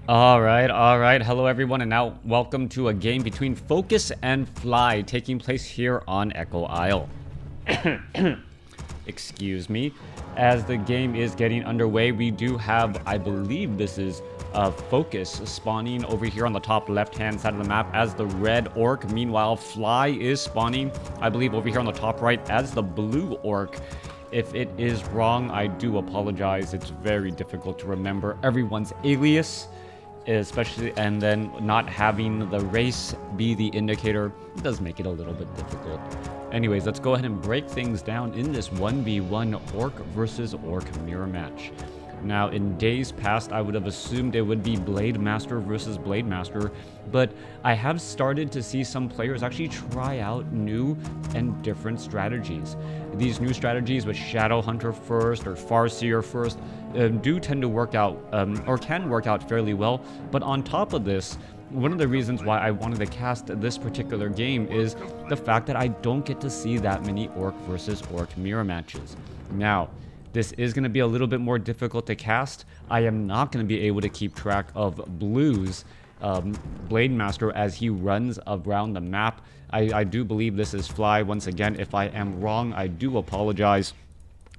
All right. Hello, everyone, and now welcome to a game between Focus and Fly taking place here on Echo Isle. Excuse me. As the game is getting underway, we do have, I believe this is Focus spawning over here on the top left-hand side of the map as the red orc. Meanwhile, Fly is spawning, I believe, over here on the top right as the blue orc. If it is wrong, I do apologize. It's very difficult to remember everyone's alias, especially, and then not having the race be the indicator does make it a little bit difficult. Anyways, let's go ahead and break things down in this 1v1 orc versus orc mirror match. Now, in days past, I would have assumed it would be Blade Master versus Blade Master, but I have started to see some players actually try out new and different strategies. These new strategies with Shadow Hunter first or Farseer first do tend to work out, or can work out fairly well, but on top of this, one of the reasons why I wanted to cast this particular game is the fact that I don't get to see that many orc versus orc mirror matches. Now, this is going to be a little bit more difficult to cast. I am not going to be able to keep track of Blue's Blade Master as he runs around the map. I do believe this is Fly. Once again, if I am wrong, I do apologize.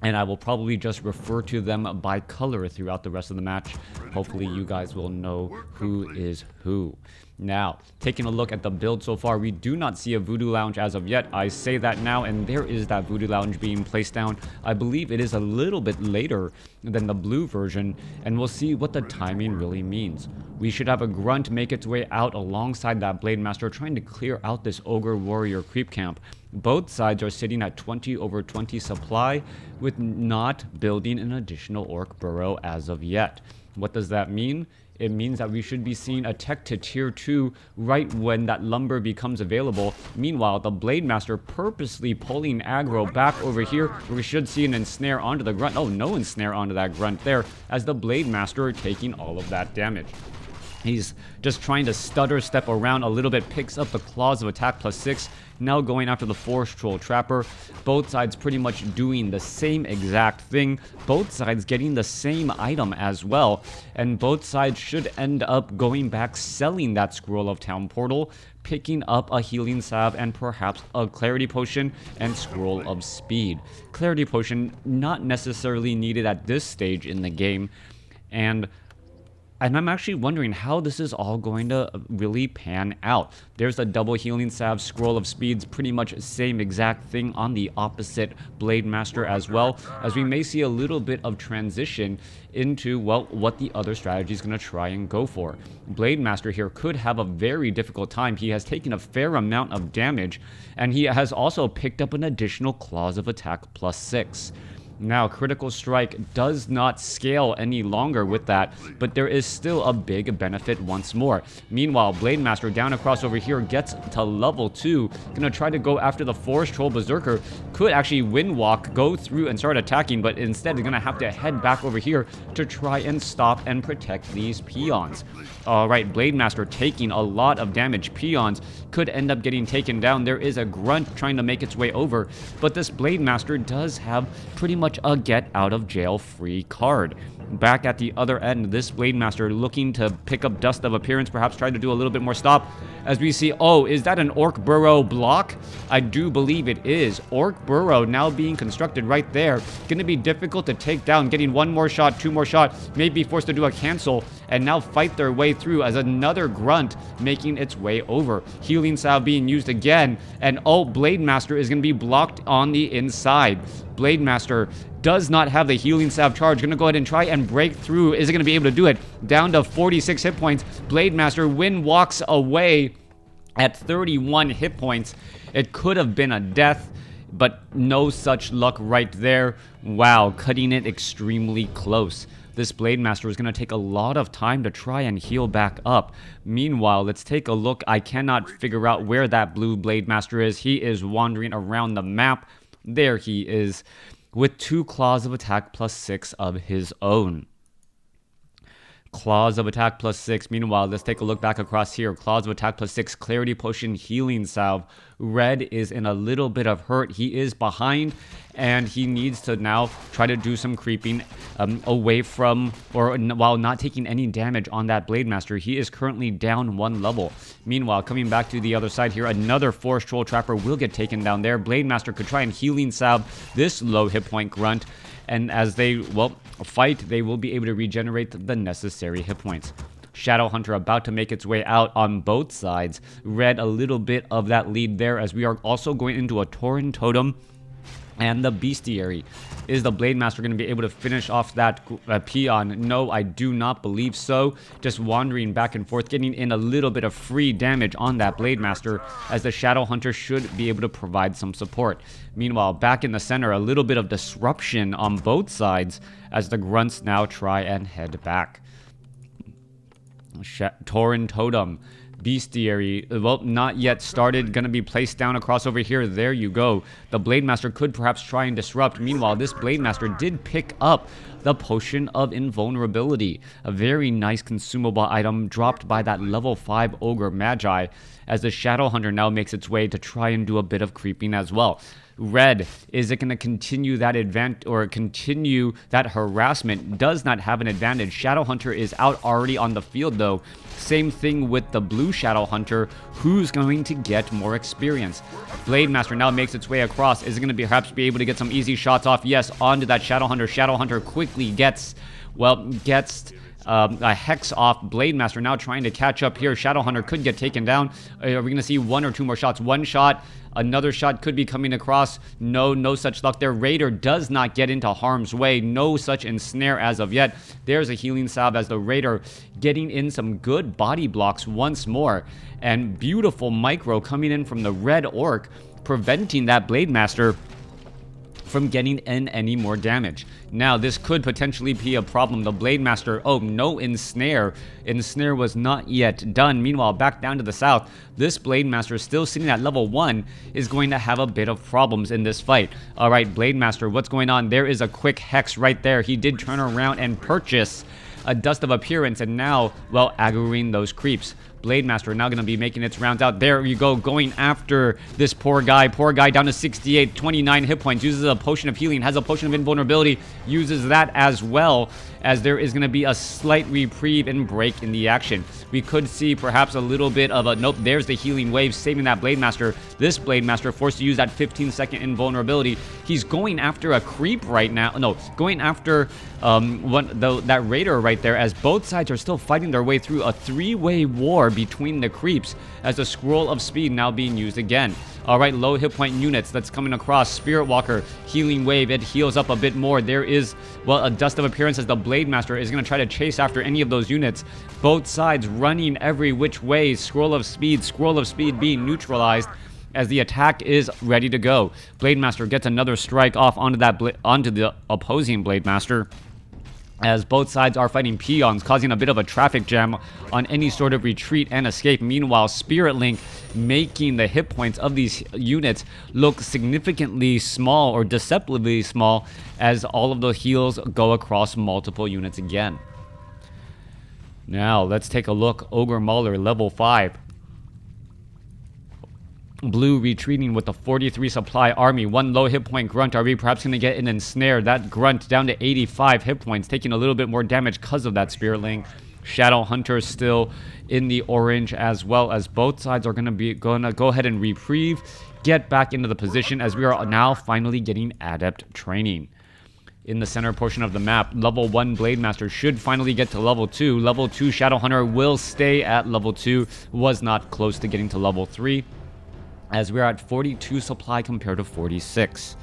And I will probably just refer to them by color throughout the rest of the match. Hopefully you guys will know who is who. Now, taking a look at the build so far, we do not see a Voodoo Lounge as of yet. I say that now, and there is that Voodoo Lounge being placed down. I believe it is a little bit later than the blue version, and we'll see what the timing really means. We should have a Grunt make its way out alongside that Blade Master, trying to clear out this Ogre Warrior creep camp. Both sides are sitting at 20/20 supply, with not building an additional Orc Burrow as of yet. What does that mean? It means that we should be seeing a tech to tier 2 right when that lumber becomes available. Meanwhile, the Blade Master purposely pulling aggro back over here, where we should see an ensnare onto the Grunt. Oh, no ensnare onto that Grunt there, as the Blade Master taking all of that damage. He's just trying to stutter step around a little bit, picks up the Claws of Attack +6, now going after the Forest Troll Trapper. Both sides pretty much doing the same exact thing, both sides getting the same item as well, and both sides should end up going back selling that Scroll of Town Portal, picking up a Healing Salve and perhaps a Clarity Potion and Scroll of Speed. Clarity Potion not necessarily needed at this stage in the game, and I'm actually wondering how this is all going to really pan out. There's a double Healing Salve, Scroll of Speeds, pretty much same exact thing on the opposite Blade Master as well, as we may see a little bit of transition into, well, what the other strategy is going to try and go for. Blade Master here could have a very difficult time. He has taken a fair amount of damage, and he has also picked up an additional Claws of Attack +6. Now, Critical Strike does not scale any longer with that, but there is still a big benefit once more. Meanwhile, Blade Master down across over here gets to level 2. Gonna try to go after the Forest Troll Berserker. Could actually Wind Walk, go through and start attacking, but instead they're gonna have to head back over here to try and stop and protect these peons. Alright, Blade Master taking a lot of damage. Peons could end up getting taken down. There is a Grunt trying to make its way over, but this Blade Master does have pretty much a get out of jail free card. Back at the other end, this Blade Master looking to pick up Dust of Appearance, perhaps try to do a little bit more stop, as we see, oh, is that an Orc Burrow block? I do believe it is. Orc Burrow now being constructed right there. Gonna be difficult to take down, getting one more shot, two more shot, may be forced to do a cancel, and now fight their way through as another Grunt making its way over. Healing Salve being used again, and oh, Blade Master is gonna be blocked on the inside. Blade Master does not have the Healing Salve charge. Gonna go ahead and try and break through. Is it gonna be able to do it? Down to 46 hit points. Blade Master Wind walks away at 31 hit points. It could have been a death, but no such luck right there. Wow, cutting it extremely close. This Blade Master is going to take a lot of time to try and heal back up. Meanwhile, let's take a look. I cannot figure out where that blue Blade Master is. He is wandering around the map. There he is, with 2 Claws of Attack +6 of his own. Claws of Attack +6. Meanwhile, let's take a look back across here. Claws of Attack +6, Clarity Potion, Healing Salve. Red is in a little bit of hurt. He is behind, and he needs to now try to do some creeping away from, or while not taking any damage on that Blade Master. He is currently down 1 level. Meanwhile, coming back to the other side here, another Forest Troll Trapper will get taken down there. Blade Master could try and Healing Salve this low hit point grunt, and as they, well, fight, they will be able to regenerate the necessary hit points. Shadow Hunter about to make its way out on both sides. Red a little bit of that lead there, as we are also going into a Tauren Totem and the Bestiary. Is the Blade Master going to be able to finish off that peon? No, I do not believe so. Just wandering back and forth, getting in a little bit of free damage on that Blade Master, as the Shadow Hunter should be able to provide some support. Meanwhile, back in the center, a little bit of disruption on both sides, as the Grunts now try and head back. Tauren Totem, Bestiary, well, not yet started, gonna be placed down across over here. There you go. The Blade Master could perhaps try and disrupt. Meanwhile, this Blade Master did pick up the Potion of Invulnerability, a very nice consumable item dropped by that level 5 Ogre Magi, as the Shadow Hunter now makes its way to try and do a bit of creeping as well. Red, is it going to continue that continue that harassment? Does not have an advantage. Shadow Hunter is out already on the field though. Same thing with the blue Shadow Hunter, who's going to get more experience. Blade Master now makes its way across. Is it going to perhaps be able to get some easy shots off? Yes, onto that Shadow Hunter. Shadow Hunter quickly gets a Hex off. Blade Master now trying to catch up here. Shadow Hunter could get taken down. Are we going to see 1 or 2 more shots? One shot. Another shot could be coming across. No such luck there. Raider does not get into harm's way. No such ensnare as of yet. There's a Healing Salve as the Raider getting in some good body blocks once more. And beautiful micro coming in from the Red Orc, preventing that Blade Master from getting in any more damage. Now, this could potentially be a problem. The Blade Master, oh, no ensnare. Ensnare was not yet done. Meanwhile, back down to the south, this Blade Master, still sitting at level 1, is going to have a bit of problems in this fight. All right, Blade Master, what's going on? There is a quick Hex right there. He did turn around and purchase a Dust of Appearance, and now, well, aggroing those creeps. Blade Master now going to be making its rounds out. There you go, going after this poor guy. Poor guy down to 68, 29 hit points. Uses a Potion of Healing, has a Potion of Invulnerability. Uses that as well, as there is going to be a slight reprieve and break in the action. We could see perhaps a little bit of a... Nope, there's the Healing Wave, saving that Blade Master. This Blade Master forced to use that 15-second invulnerability. He's going after a creep right now. No, going after that Raider right there, as both sides are still fighting their way through a 3-way war between the creeps, as the Scroll of Speed now being used again. Alright, low hit point units that's coming across. Spirit Walker, Healing Wave, it heals up a bit more. There is, well, a Dust of Appearance, as the Blade Master is going to try to chase after any of those units. Both sides running every which way. Scroll of Speed being neutralized, as the attack is ready to go. Blade Master gets another strike off onto the opposing Blade Master, as both sides are fighting peons, causing a bit of a traffic jam on any sort of retreat and escape. Meanwhile, Spirit Link making the hit points of these units look significantly small, or deceptively small, as all of the heals go across multiple units again. Now, let's take a look. Ogre Mauler, level 5. Blue retreating with a 43 supply army. 1 low hit point Grunt. Are we perhaps going to get an ensnare? That Grunt down to 85 hit points, taking a little bit more damage because of that Spirit Link. Shadow Hunter still in the orange, as well, as both sides are going to go ahead and reprieve, get back into the position, as we are now finally getting adept training. In the center portion of the map, level 1 Blade Master should finally get to level 2. Level 2 Shadow Hunter will stay at level 2. Was not close to getting to level 3. As we're at 42 supply compared to 46.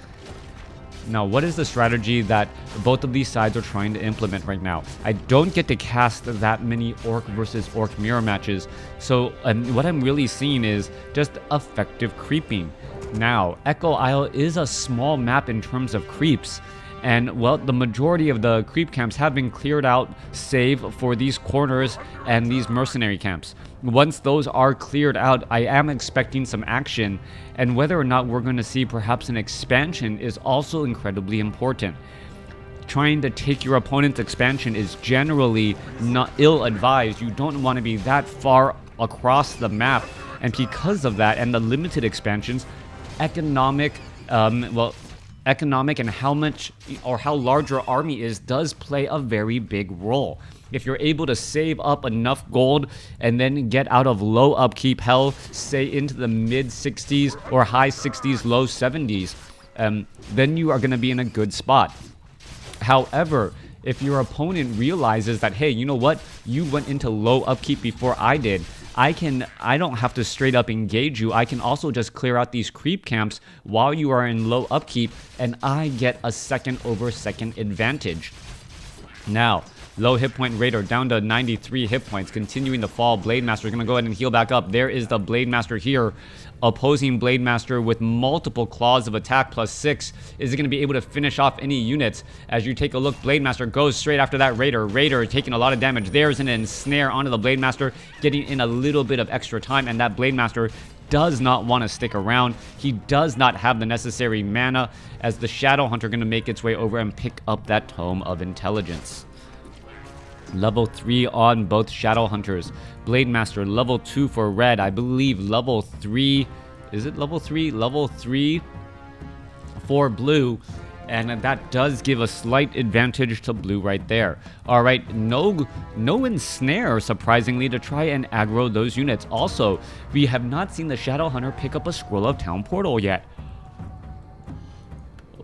Now, what is the strategy that both of these sides are trying to implement right now? I don't get to cast that many Orc versus Orc mirror matches, so what I'm really seeing is just effective creeping. Now, Echo Isle is a small map in terms of creeps, and, well, the majority of the creep camps have been cleared out, save for these corners and these mercenary camps. Once those are cleared out, I am expecting some action, and whether or not we're going to see perhaps an expansion is also incredibly important. trying to take your opponent's expansion is generally not ill-advised. You don't want to be that far across the map, and because of that and the limited expansions, economic and how much or how large your army is does play a very big role. If you're able to save up enough gold and then get out of low upkeep hell, say into the mid 60s or high 60s, low 70s, then you are going to be in a good spot. However, if your opponent realizes that, hey, you know what, you went into low upkeep before I did, I don't have to straight up engage you. I can also just clear out these creep camps while you are in low upkeep, and I get a second over second advantage. Now, low hit point Raider down to 93 hit points, continuing to fall. Blade Master is going to go ahead and heal back up. There is the Blade Master here. Opposing Blade Master with multiple claws of attack +6. Is it going to be able to finish off any units? As you take a look, Blade Master goes straight after that Raider. Raider taking a lot of damage. There's an ensnare onto the Blade Master, getting in a little bit of extra time, and that Blade Master does not want to stick around. He does not have the necessary mana, as the Shadow Hunter going to make its way over and pick up that Tome of Intelligence. Level 3 on both Shadow Hunters. Blade Master, level 2 for red. I believe level 3... Is it level 3? Level 3 for blue. And that does give a slight advantage to blue right there. Alright, no ensnare, surprisingly, to try and aggro those units. Also, we have not seen the Shadow Hunter pick up a Scroll of Town Portal yet.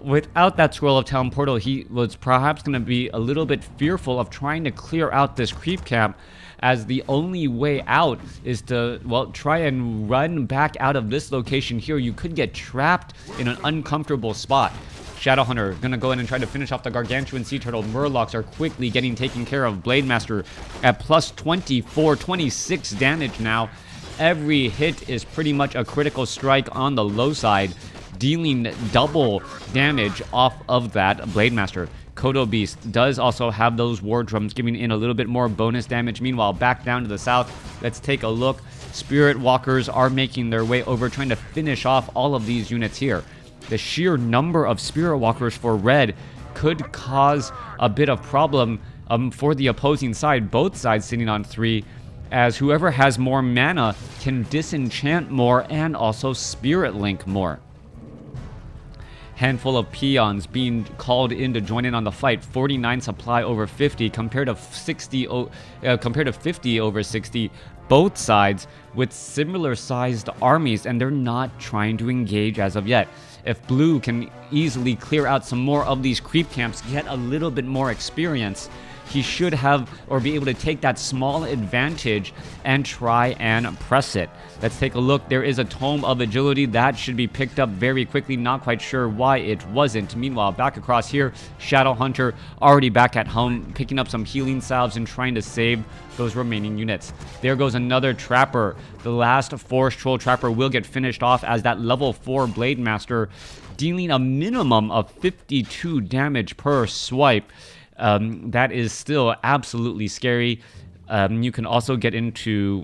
Without that Scroll of Town Portal, he was perhaps going to be a little bit fearful of trying to clear out this creep camp, as the only way out is to, well, try and run back out of this location here. You could get trapped in an uncomfortable spot. Shadowhunter gonna go in and try to finish off the Gargantuan Sea Turtle. Murlocs are quickly getting taken care of. Blade Master at plus 24, 26 damage now. Every hit is pretty much a critical strike on the low side, dealing double damage off of that Blade Master. Kodo Beast does also have those War Drums, giving in a little bit more bonus damage. Meanwhile, back down to the south, let's take a look. Spirit Walkers are making their way over, trying to finish off all of these units here. The sheer number of Spirit Walkers for red could cause a bit of problem for the opposing side, both sides sitting on 3, as whoever has more mana can disenchant more and also Spirit Link more. Handful of peons being called in to join in on the fight. 49 supply over 50 compared to 50 over 60. Both sides with similar sized armies, and they're not trying to engage as of yet. If blue can easily clear out some more of these creep camps, get a little bit more experience, he should have or be able to take that small advantage and try and press it. Let's take a look. There is a Tome of Agility that should be picked up very quickly. Not quite sure why it wasn't. Meanwhile, back across here, Shadow Hunter already back at home, picking up some healing salves and trying to save those remaining units. There goes another Trapper. The last Forest Troll Trapper will get finished off as that level 4 Blade Master, dealing a minimum of 52 damage per swipe. That is still absolutely scary. You can also get into,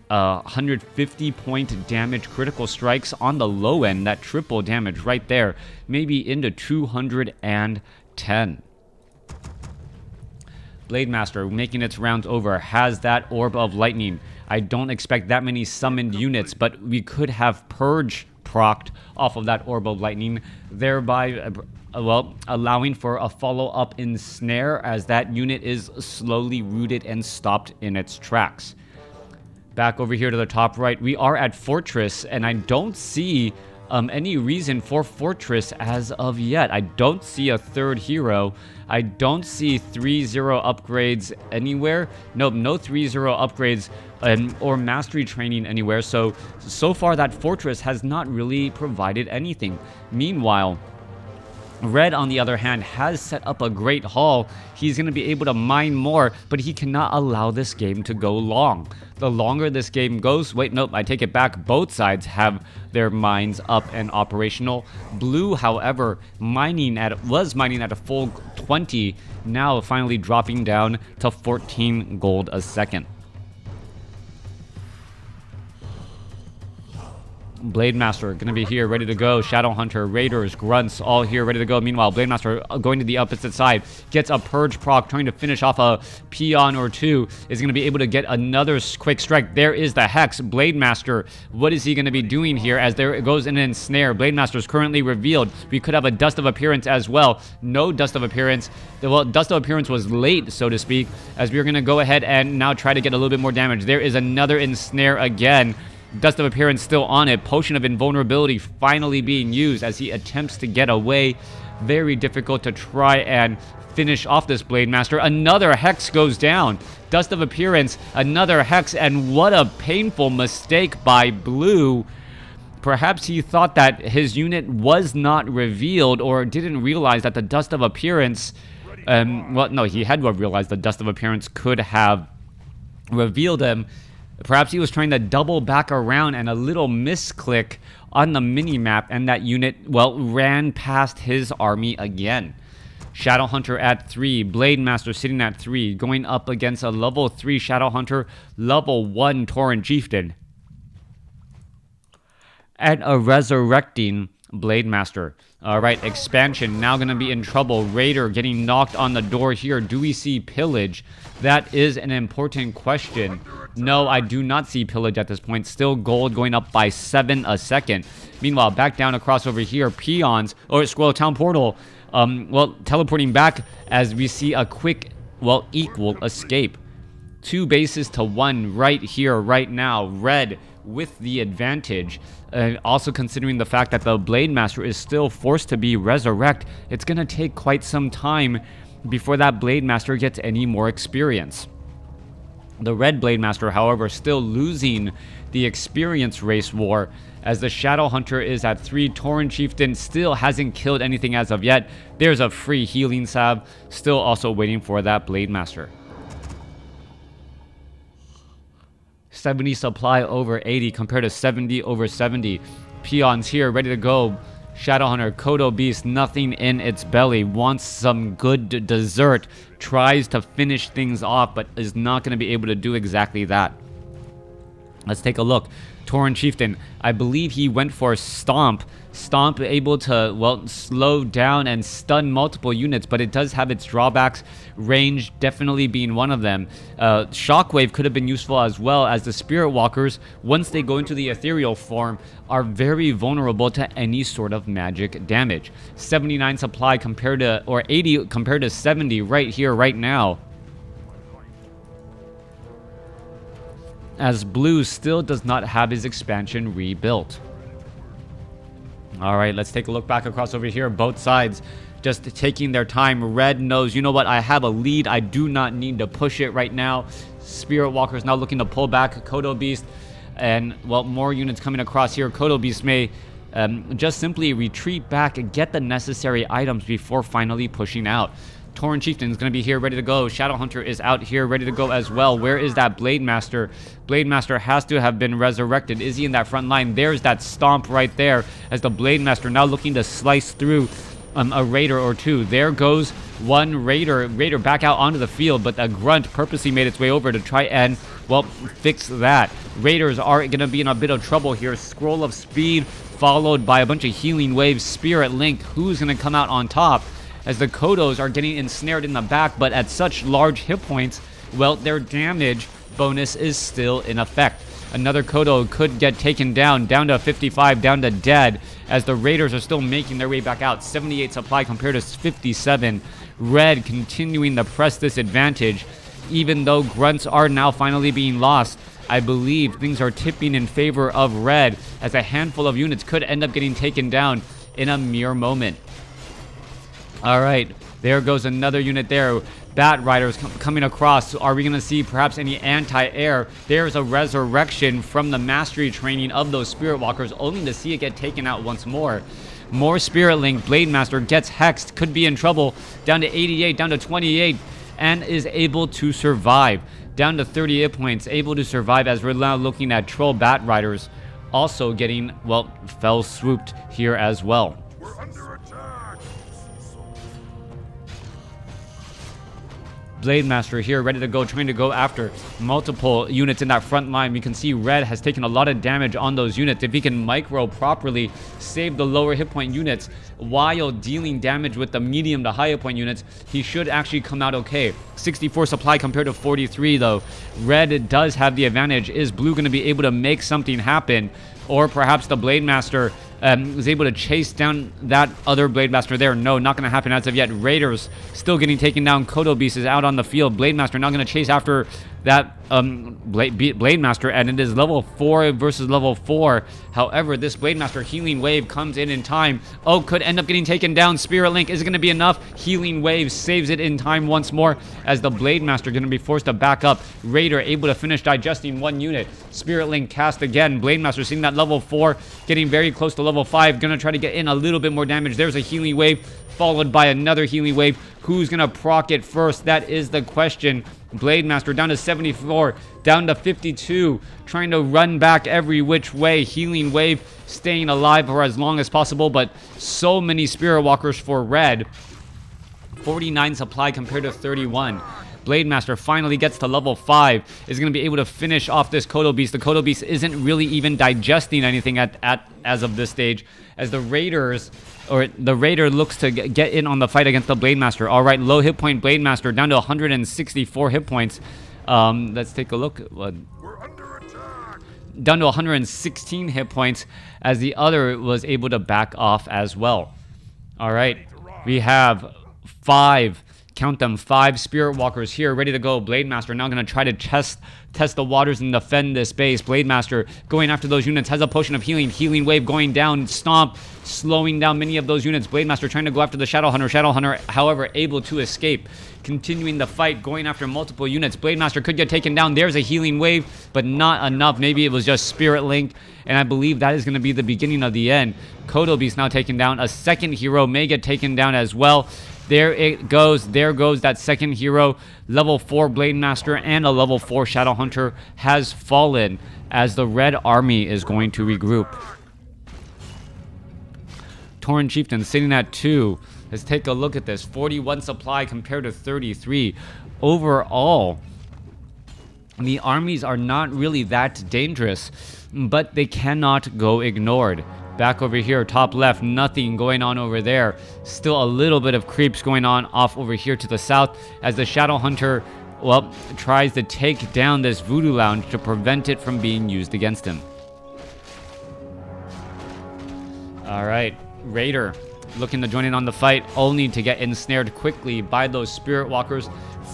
150 point damage critical strikes on the low end. That triple damage right there, maybe into 210. Blade Master making its rounds over has that Orb of Lightning. I don't expect that many summoned units, but we could have Purge procced off of that Orb of Lightning, thereby allowing for a follow-up ensnare as that unit is slowly rooted and stopped in its tracks. Back over here to the top right, we are at Fortress, and I don't see any reason for Fortress as of yet. I don't see a third hero. I don't see 3-0 upgrades anywhere. Nope, no 3-0 upgrades or mastery training anywhere. So far that Fortress has not really provided anything. Meanwhile, Red, on the other hand, has set up a great haul. He's going to be able to mine more, but he cannot allow this game to go long. The longer this game goes... Wait, nope, I take it back. Both sides have their mines up and operational. Blue, however, was mining at a full 20, now finally dropping down to 14 gold a second. Blade Master gonna be here, ready to go. Shadow Hunter, Raiders, Grunts, all here, ready to go. Meanwhile, Blade Master going to the opposite side, gets a Purge proc, trying to finish off a Peon or two. Is gonna be able to get another quick strike. There is the Hex. Blade Master, what is he gonna be doing here? As there it goes in an ensnare. Blade Master is currently revealed. We could have a Dust of Appearance as well. No Dust of Appearance. Well, Dust of Appearance was late, so to speak, as we're gonna go ahead and now try to get a little bit more damage. There is another ensnare again. Dust of Appearance still on it. Potion of Invulnerability finally being used as he attempts to get away. Very difficult to try and finish off this Blade Master. Another Hex goes down. Dust of Appearance, another Hex, and what a painful mistake by Blue. Perhaps he thought that his unit was not revealed or didn't realize that the Dust of Appearance... well, no, he had to realize the Dust of Appearance could have revealed him. Perhaps he was trying to double back around and a little misclick on the mini-map, and that unit, well, ran past his army again. Shadow Hunter at 3, Blade Master sitting at 3, going up against a level 3 Shadow Hunter, level 1 Tauren Chieftain, and a resurrecting Blade Master. Alright, expansion now going to be in trouble. Raider getting knocked on the door here. Do we see pillage? That is an important question. No, I do not see pillage at this point. Still gold going up by 7 a second. Meanwhile, back down across over here, peons, or Squirrel Town Portal, well, teleporting back as we see a quick, well, equal escape. 2 bases to 1 right here, right now. Red with the advantage. Also considering the fact that the Blade Master is still forced to be resurrect, it's going to take quite some time before that Blade Master gets any more experience. The Red Blade Master, however, still losing the experience race war, as the Shadow Hunter is at 3. Tauren Chieftain still hasn't killed anything as of yet. There's a free healing salve, still also waiting for that Blade Master. 70 supply over 80 compared to 70 over 70. Peons here, ready to go. Shadow Hunter, Kodo Beast, nothing in its belly. Wants some good dessert. Tries to finish things off, but is not going to be able to do exactly that. Let's take a look. Tauren Chieftain, I believe he went for Stomp. Stomp able to, well, slow down and stun multiple units, but it does have its drawbacks, range definitely being one of them. Shockwave could have been useful as well, as the Spirit Walkers, once they go into the ethereal form, are very vulnerable to any sort of magic damage. 79 supply compared to, or 80 compared to 70 right here, right now. As Blue still does not have his expansion rebuilt. Alright, let's take a look back across over here. Both sides just taking their time. Red knows, you know what, I have a lead. I do not need to push it right now. Spirit Walker's now looking to pull back. Kodo Beast, and, well, more units coming across here. Kodo Beast may just simply retreat back and get the necessary items before finally pushing out. Tauren Chieftain is going to be here, ready to go. Shadow Hunter is out here, ready to go as well. Where is that Blade Master? Blade Master has to have been resurrected. Is he in that front line? There's that Stomp right there, as the Blade Master now looking to slice through a Raider or two. There goes one Raider. Raider back out onto the field, but the Grunt purposely made its way over to try and, well, fix that. Raiders are going to be in a bit of trouble here. Scroll of Speed followed by a bunch of healing waves. Spirit Link, who's going to come out on top? As the Kodos are getting ensnared in the back, but at such large hit points, well, their damage bonus is still in effect. Another Kodo could get taken down to 55, down to dead, as the Raiders are still making their way back out. 78 supply compared to 57. Red continuing to press this advantage, even though Grunts are now finally being lost. I believe things are tipping in favor of Red, as a handful of units could end up getting taken down in a mere moment. Alright, there goes another unit there. Bat Riders coming across. Are we going to see perhaps any anti-air? There's a resurrection from the mastery training of those Spirit Walkers, only to see it get taken out once more. More Spirit Link. Blade Master gets hexed, could be in trouble. Down to 88, down to 28, and is able to survive. Down to 38 points, able to survive, as we're now looking at Troll Bat Riders also getting, well, fell swooped here as well. Blade Master here, ready to go, trying to go after multiple units in that front line. We can see Red has taken a lot of damage on those units. If he can micro properly, save the lower hit point units while dealing damage with the medium to high hit point units, he should actually come out okay. 64 supply compared to 43 though. Red does have the advantage. Is Blue going to be able to make something happen? Or perhaps the Blade Master is able to chase down that other Blade Master there. No, not going to happen as of yet. Raiders still getting taken down. Kodo Beast is out on the field. Blade Master not going to chase after that Blade Master, and it is level 4 versus level 4. However, this Blade Master healing wave comes in time. Oh, could end up getting taken down. Spirit Link, is it going to be enough? Healing wave saves it in time once more, as the Blade Master going to be forced to back up. Raider able to finish digesting one unit. Spirit Link cast again. Blade Master seeing that level 4, getting very close to level 5. Going to try to get in a little bit more damage. There's a healing wave, followed by another healing wave. Who's going to proc it first? That is the question. Blade Master down to 74, down to 52, trying to run back every which way. Healing wave staying alive for as long as possible, but so many Spirit Walkers for Red. 49 supply compared to 31. Blade Master finally gets to level 5, is going to be able to finish off this Kodo Beast. The Kodo Beast isn't really even digesting anything as of this stage, as the Raiders, or the Raider looks to get in on the fight against the Blade Master. All right, low hit point Blade Master down to 164 hit points. Let's take a look. We're under attack. Down to 116 hit points, as the other was able to back off as well. All right, we have 5. Count them, 5 Spirit Walkers here, ready to go. Blade Master now going to try to test the waters and defend this base. Blade Master going after those units, has a potion of healing. Healing wave going down, stomp, slowing down many of those units. Blade Master trying to go after the Shadow Hunter. Shadow Hunter, however, able to escape. Continuing the fight, going after multiple units. Blade Master could get taken down. There's a healing wave, but not enough. Maybe it was just Spirit Link, and I believe that is going to be the beginning of the end. Kodo Beast now taken down. A second hero may get taken down as well. There it goes. There goes that second hero. Level 4 Blade Master and a level 4 Shadow Hunter has fallen, as the Red Army is going to regroup. Tauren Chieftain sitting at 2. Let's take a look at this. 41 supply compared to 33. Overall, the armies are not really that dangerous, but they cannot go ignored. Back over here, top left, nothing going on over there. Still a little bit of creeps going on off over here to the south, as the Shadow Hunter, well, tries to take down this Voodoo Lounge to prevent it from being used against him. All right, Raider looking to join in on the fight, only to get ensnared quickly by those Spirit Walkers.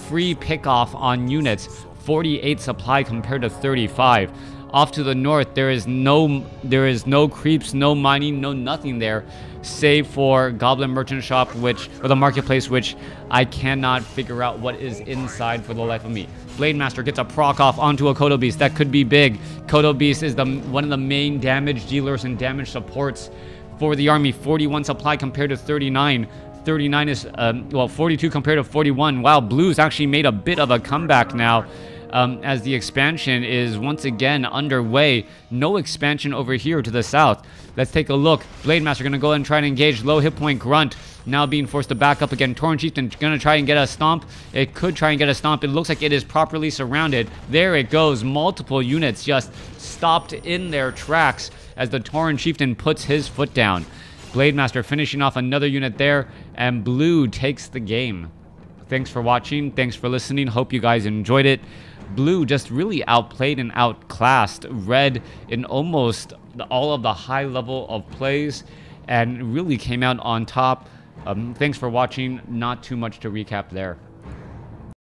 Free pickoff on units, 48 supply compared to 35. Off to the north, there is no creeps, no mining, no nothing there, save for Goblin Merchant Shop, or the marketplace, which I cannot figure out what is inside for the life of me. Blade Master gets a proc off onto a Kodo Beast. That could be big. Kodo Beast is one of the main damage dealers and damage supports for the army. 41 supply compared to 39. 39 is, 42 compared to 41. Wow, Blue's actually made a bit of a comeback now. As the expansion is once again underway. No expansion over here to the south. Let's take a look. Blade Master going to go and try and engage. Low hit point Grunt now being forced to back up again. Tauren Chieftain going to try and get a stomp. It could try and get a stomp. It looks like it is properly surrounded. There it goes. Multiple units just stopped in their tracks as the Tauren Chieftain puts his foot down. Blade Master finishing off another unit there, and Blue takes the game. Thanks for watching. Thanks for listening. Hope you guys enjoyed it. Blue just really outplayed and outclassed Red in almost all of the high level of plays, and really came out on top. Thanks for watching. Not too much to recap there.